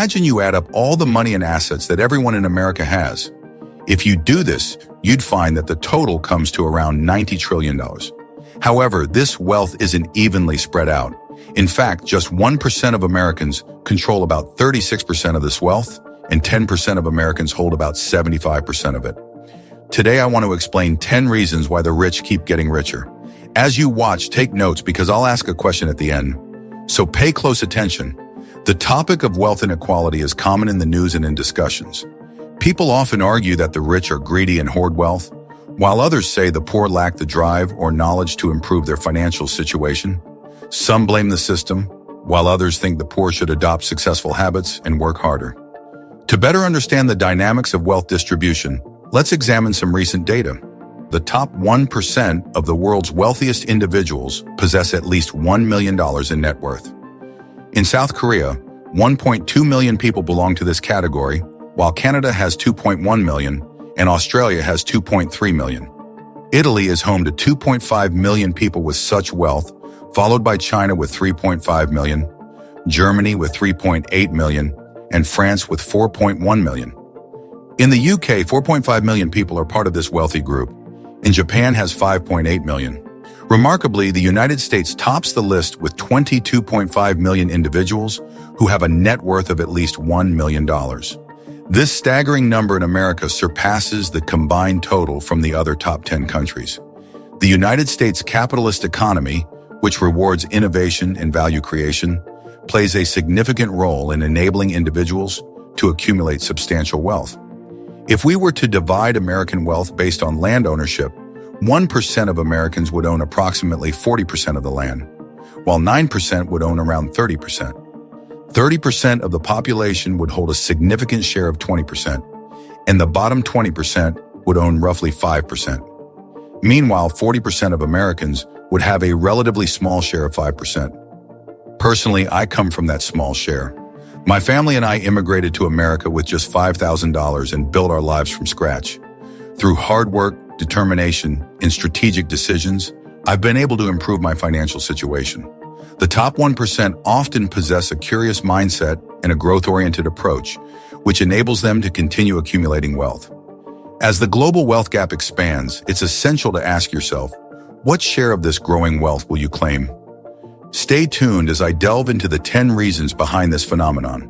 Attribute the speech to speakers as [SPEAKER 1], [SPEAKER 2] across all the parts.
[SPEAKER 1] Imagine you add up all the money and assets that everyone in America has. If you do this, you'd find that the total comes to around $90 trillion. However, this wealth isn't evenly spread out. In fact, just 1% of Americans control about 36% of this wealth, and 10% of Americans hold about 75% of it. Today, I want to explain 10 reasons why the rich keep getting richer. As you watch, take notes because I'll ask a question at the end. So pay close attention. The topic of wealth inequality is common in the news and in discussions. People often argue that the rich are greedy and hoard wealth, while others say the poor lack the drive or knowledge to improve their financial situation. Some blame the system, while others think the poor should adopt successful habits and work harder. To better understand the dynamics of wealth distribution, let's examine some recent data. The top 1% of the world's wealthiest individuals possess at least $1 million in net worth. In South Korea, 1.2 million people belong to this category, while Canada has 2.1 million and Australia has 2.3 million. Italy is home to 2.5 million people with such wealth, followed by China with 3.5 million, Germany with 3.8 million, and France with 4.1 million. In the UK, 4.5 million people are part of this wealthy group, and Japan has 5.8 million. Remarkably, the United States tops the list with 22.5 million individuals who have a net worth of at least $1 million. This staggering number in America surpasses the combined total from the other top 10 countries. The United States capitalist economy, which rewards innovation and value creation, plays a significant role in enabling individuals to accumulate substantial wealth. If we were to divide American wealth based on land ownership, 1% of Americans would own approximately 40% of the land, while 9% would own around 30%. 30% of the population would hold a significant share of 20%, and the bottom 20% would own roughly 5%. Meanwhile, 40% of Americans would have a relatively small share of 5%. Personally, I come from that small share. My family and I immigrated to America with just $5,000 and built our lives from scratch. Through hard work, determination, and strategic decisions, I've been able to improve my financial situation. The top 1% often possess a curious mindset and a growth-oriented approach, which enables them to continue accumulating wealth. As the global wealth gap expands, it's essential to ask yourself, what share of this growing wealth will you claim? Stay tuned as I delve into the 10 reasons behind this phenomenon.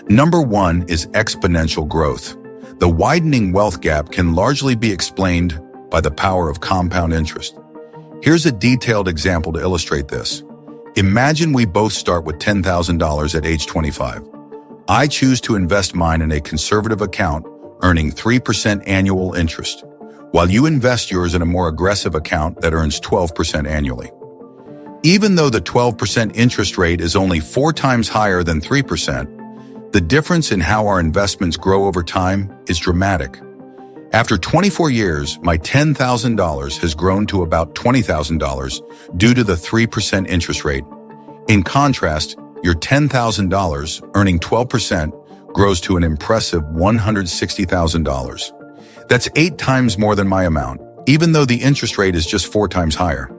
[SPEAKER 1] Number 1 is exponential growth. The widening wealth gap can largely be explained by the power of compound interest. Here's a detailed example to illustrate this. Imagine we both start with $10,000 at age 25. I choose to invest mine in a conservative account, earning 3% annual interest, while you invest yours in a more aggressive account that earns 12% annually. Even though the 12% interest rate is only 4 times higher than 3%, the difference in how our investments grow over time is dramatic. After 24 years, my $10,000 has grown to about $20,000 due to the 3% interest rate. In contrast, your $10,000 earning 12% grows to an impressive $160,000. That's 8 times more than my amount, even though the interest rate is just 4 times higher.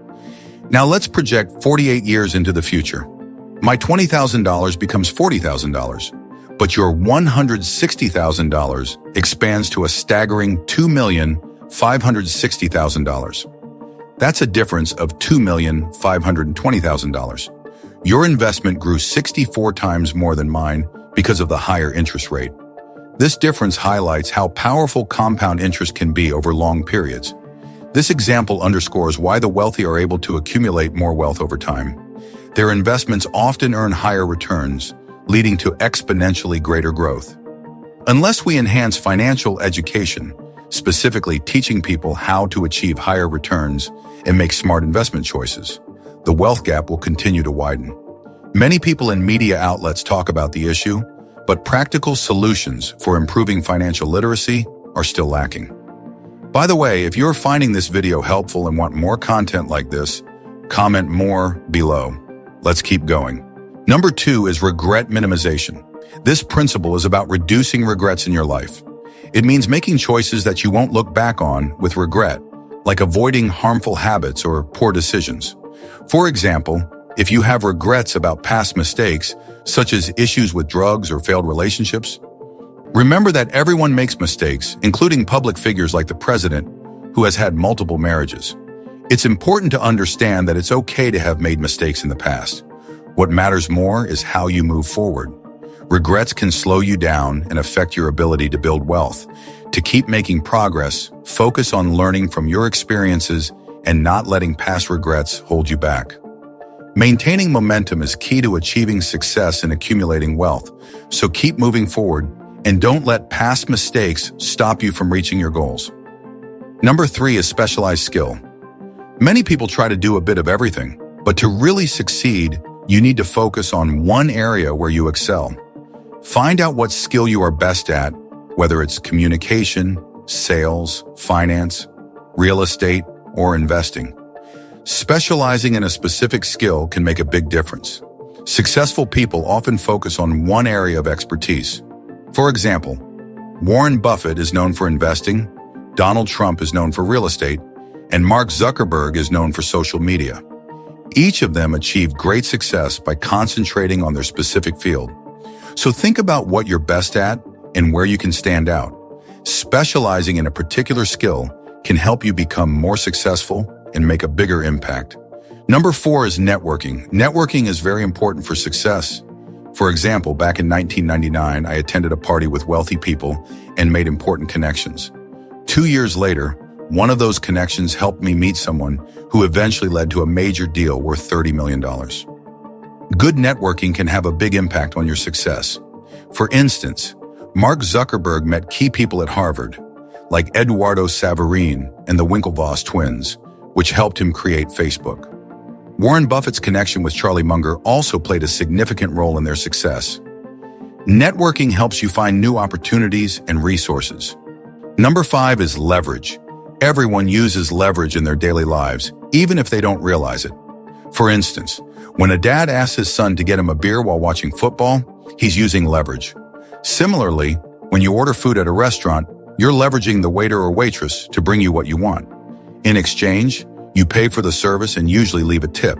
[SPEAKER 1] Now let's project 48 years into the future. My $20,000 becomes $40,000. But your $160,000 expands to a staggering $2,560,000. That's a difference of $2,520,000. Your investment grew 64 times more than mine because of the higher interest rate. This difference highlights how powerful compound interest can be over long periods. This example underscores why the wealthy are able to accumulate more wealth over time. Their investments often earn higher returns, leading to exponentially greater growth. Unless we enhance financial education, specifically teaching people how to achieve higher returns and make smart investment choices, the wealth gap will continue to widen. Many people in media outlets talk about the issue, but practical solutions for improving financial literacy are still lacking. By the way, if you're finding this video helpful and want more content like this, comment more below. Let's keep going. Number 2 is regret minimization. This principle is about reducing regrets in your life. It means making choices that you won't look back on with regret, like avoiding harmful habits or poor decisions. For example, if you have regrets about past mistakes, such as issues with drugs or failed relationships? Remember that everyone makes mistakes, including public figures like the president, who has had multiple marriages. It's important to understand that it's okay to have made mistakes in the past. What matters more is how you move forward. Regrets can slow you down and affect your ability to build wealth. To keep making progress, focus on learning from your experiences and not letting past regrets hold you back. Maintaining momentum is key to achieving success and accumulating wealth, so keep moving forward and don't let past mistakes stop you from reaching your goals. Number 3 is specialized skill. Many people try to do a bit of everything, but to really succeed, you need to focus on one area where you excel. Find out what skill you are best at, whether it's communication, sales, finance, real estate, or investing. Specializing in a specific skill can make a big difference. Successful people often focus on one area of expertise. For example, Warren Buffett is known for investing, Donald Trump is known for real estate, and Mark Zuckerberg is known for social media. Each of them achieved great success by concentrating on their specific field. So think about what you're best at and where you can stand out. Specializing in a particular skill can help you become more successful and make a bigger impact. Number 4 is networking. Networking is very important for success. For example, back in 1999, I attended a party with wealthy people and made important connections. 2 years later, one of those connections helped me meet someone who eventually led to a major deal worth $30 million. Good networking can have a big impact on your success. For instance, Mark Zuckerberg met key people at Harvard, like Eduardo Saverin and the Winklevoss twins, which helped him create Facebook. Warren Buffett's connection with Charlie Munger also played a significant role in their success. Networking helps you find new opportunities and resources. Number 5 is leverage. Everyone uses leverage in their daily lives, even if they don't realize it. For instance, when a dad asks his son to get him a beer while watching football, he's using leverage. Similarly, when you order food at a restaurant, you're leveraging the waiter or waitress to bring you what you want. In exchange, you pay for the service and usually leave a tip.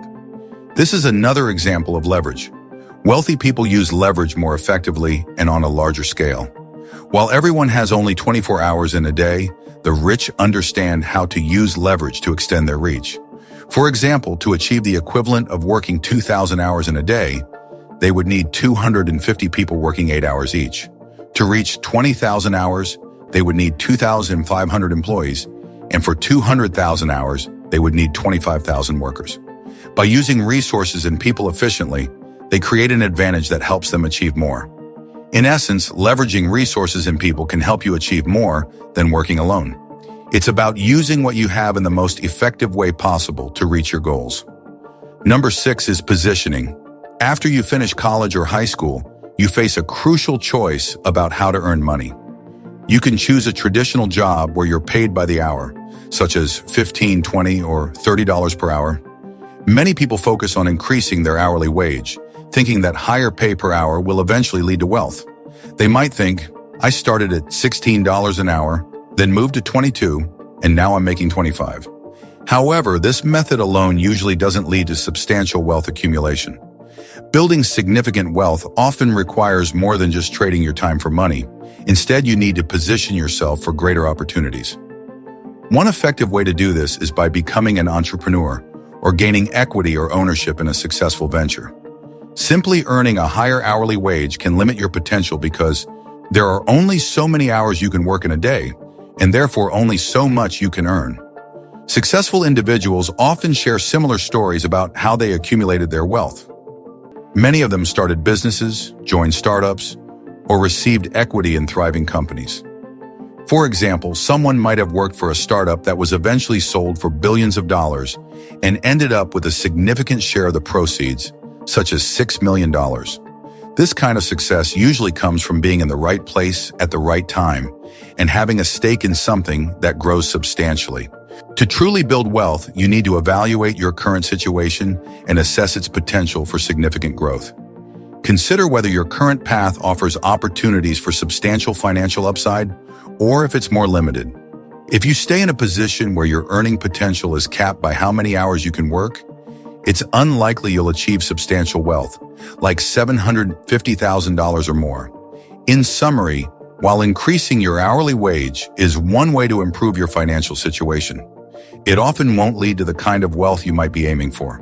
[SPEAKER 1] This is another example of leverage. Wealthy people use leverage more effectively and on a larger scale. While everyone has only 24 hours in a day, the rich understand how to use leverage to extend their reach. For example, to achieve the equivalent of working 2,000 hours in a day, they would need 250 people working 8 hours each. To reach 20,000 hours, they would need 2,500 employees, and for 200,000 hours, they would need 25,000 workers. By using resources and people efficiently, they create an advantage that helps them achieve more. In essence, leveraging resources and people can help you achieve more than working alone. It's about using what you have in the most effective way possible to reach your goals. Number 6 is positioning. After you finish college or high school, you face a crucial choice about how to earn money. You can choose a traditional job where you're paid by the hour, such as $15, $20, or $30 per hour. Many people focus on increasing their hourly wage, thinking that higher pay per hour will eventually lead to wealth. They might think, I started at $16 an hour, then moved to $22, and now I'm making $25. However, this method alone usually doesn't lead to substantial wealth accumulation. Building significant wealth often requires more than just trading your time for money. Instead, you need to position yourself for greater opportunities. One effective way to do this is by becoming an entrepreneur or gaining equity or ownership in a successful venture. Simply earning a higher hourly wage can limit your potential because there are only so many hours you can work in a day, and therefore only so much you can earn. Successful individuals often share similar stories about how they accumulated their wealth. Many of them started businesses, joined startups, or received equity in thriving companies. For example, someone might have worked for a startup that was eventually sold for billions of dollars and ended up with a significant share of the proceeds, such as $6 million. This kind of success usually comes from being in the right place at the right time and having a stake in something that grows substantially. To truly build wealth, you need to evaluate your current situation and assess its potential for significant growth. Consider whether your current path offers opportunities for substantial financial upside or if it's more limited. If you stay in a position where your earning potential is capped by how many hours you can work, it's unlikely you'll achieve substantial wealth. like $750,000 or more. In summary, while increasing your hourly wage is one way to improve your financial situation, it often won't lead to the kind of wealth you might be aiming for.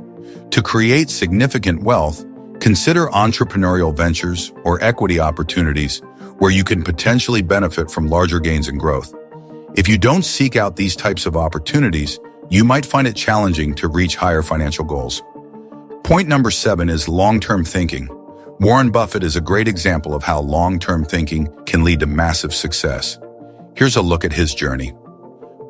[SPEAKER 1] To create significant wealth, consider entrepreneurial ventures or equity opportunities where you can potentially benefit from larger gains and growth. If you don't seek out these types of opportunities, you might find it challenging to reach higher financial goals. Point number 7 is long-term thinking. Warren Buffett is a great example of how long-term thinking can lead to massive success. Here's a look at his journey.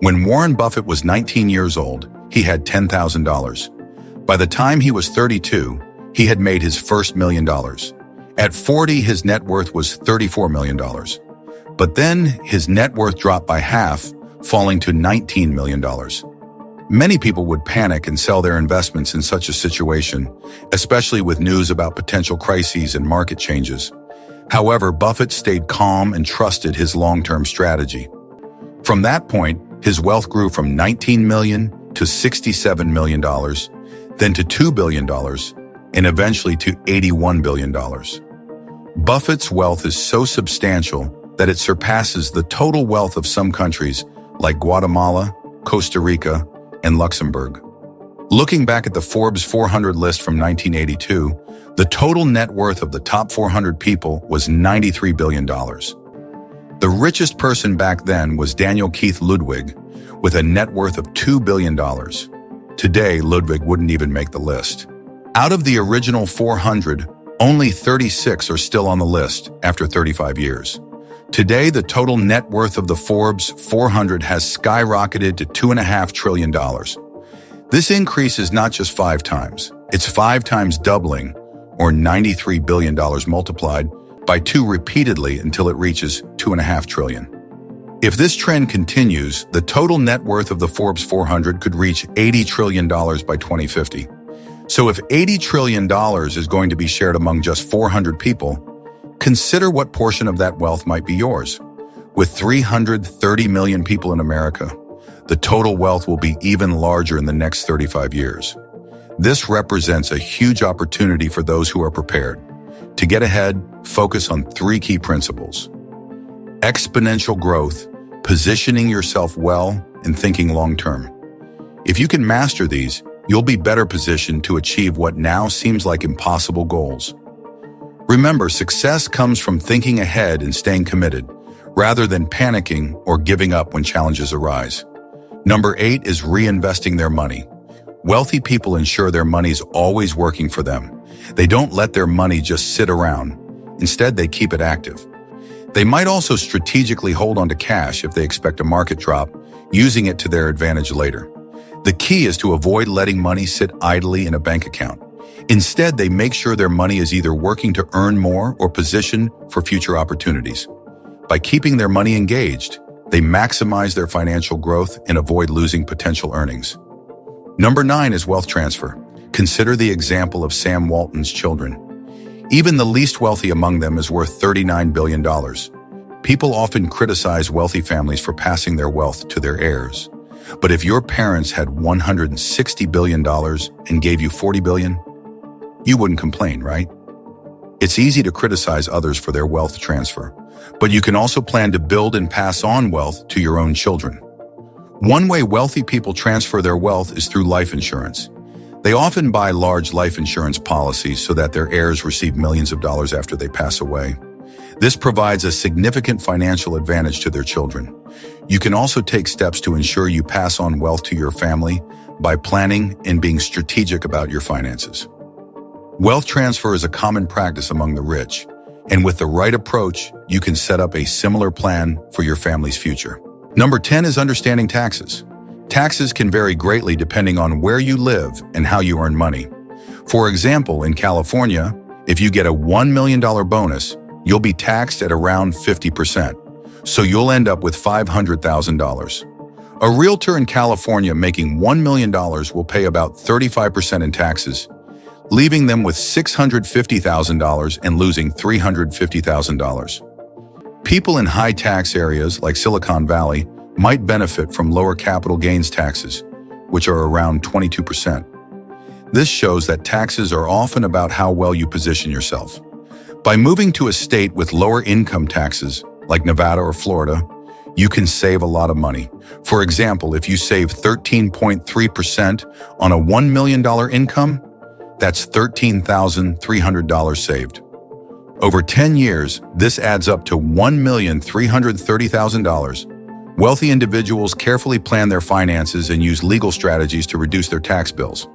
[SPEAKER 1] When Warren Buffett was 19 years old, he had $10,000. By the time he was 32, he had made his first $1 million. At 40, his net worth was $34 million. But then his net worth dropped by half, falling to $19 million. Many people would panic and sell their investments in such a situation, especially with news about potential crises and market changes. However, Buffett stayed calm and trusted his long-term strategy. From that point, his wealth grew from $19 million to $67 million, then to $2 billion, and eventually to $81 billion. Buffett's wealth is so substantial that it surpasses the total wealth of some countries like Guatemala, Costa Rica, and Luxembourg. Looking back at the Forbes 400 list from 1982, the total net worth of the top 400 people was $93 billion. The richest person back then was Daniel Keith Ludwig, with a net worth of $2 billion. Today, Ludwig wouldn't even make the list. Out of the original 400, only 36 are still on the list after 35 years. Today, the total net worth of the Forbes 400 has skyrocketed to $2.5 trillion. This increase is not just 5 times, it's 5 times doubling, or $93 billion multiplied by 2 repeatedly until it reaches $2.5 trillion. If this trend continues, the total net worth of the Forbes 400 could reach $80 trillion by 2050. So if $80 trillion is going to be shared among just 400 people, consider what portion of that wealth might be yours. With 330 million people in America, the total wealth will be even larger in the next 35 years. This represents a huge opportunity for those who are prepared. To get ahead, focus on 3 key principles: exponential growth, positioning yourself well, and thinking long-term. If you can master these, you'll be better positioned to achieve what now seems like impossible goals. Remember, success comes from thinking ahead and staying committed, rather than panicking or giving up when challenges arise. Number 8 is reinvesting their money. Wealthy people ensure their money's always working for them. They don't let their money just sit around. Instead, they keep it active. They might also strategically hold onto cash if they expect a market drop, using it to their advantage later. The key is to avoid letting money sit idly in a bank account. Instead, they make sure their money is either working to earn more or positioned for future opportunities. By keeping their money engaged, they maximize their financial growth and avoid losing potential earnings. Number 9 is wealth transfer. Consider the example of Sam Walton's children. Even the least wealthy among them is worth $39 billion. People often criticize wealthy families for passing their wealth to their heirs. But if your parents had $160 billion and gave you $40 billion, you wouldn't complain, right? It's easy to criticize others for their wealth transfer, but you can also plan to build and pass on wealth to your own children. One way wealthy people transfer their wealth is through life insurance. They often buy large life insurance policies so that their heirs receive millions of dollars after they pass away. This provides a significant financial advantage to their children. You can also take steps to ensure you pass on wealth to your family by planning and being strategic about your finances. Wealth transfer is a common practice among the rich, and with the right approach, you can set up a similar plan for your family's future. Number 10 is understanding taxes. Taxes can vary greatly depending on where you live and how you earn money. For example, in California, if you get a $1 million bonus, you'll be taxed at around 50%, so you'll end up with $500,000. A realtor in California making $1 million will pay about 35% in taxes, leaving them with $650,000 and losing $350,000. People in high-tax areas like Silicon Valley might benefit from lower capital gains taxes, which are around 22%. This shows that taxes are often about how well you position yourself. By moving to a state with lower income taxes, like Nevada or Florida, you can save a lot of money. For example, if you save 13.3% on a $1 million income, that's $13,300 saved. Over 10 years, this adds up to $1,330,000. Wealthy individuals carefully plan their finances and use legal strategies to reduce their tax bills.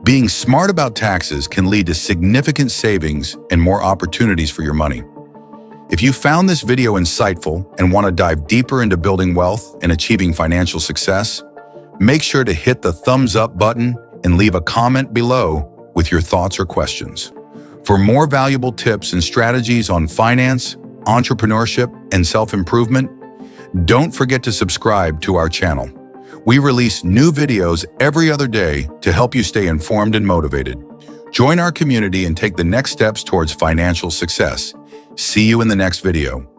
[SPEAKER 1] Being smart about taxes can lead to significant savings and more opportunities for your money. If you found this video insightful and want to dive deeper into building wealth and achieving financial success, make sure to hit the thumbs up button and leave a comment below with your thoughts or questions. For more valuable tips and strategies on finance, entrepreneurship, and self-improvement, don't forget to subscribe to our channel. We release new videos every other day to help you stay informed and motivated. Join our community and take the next steps towards financial success. See you in the next video.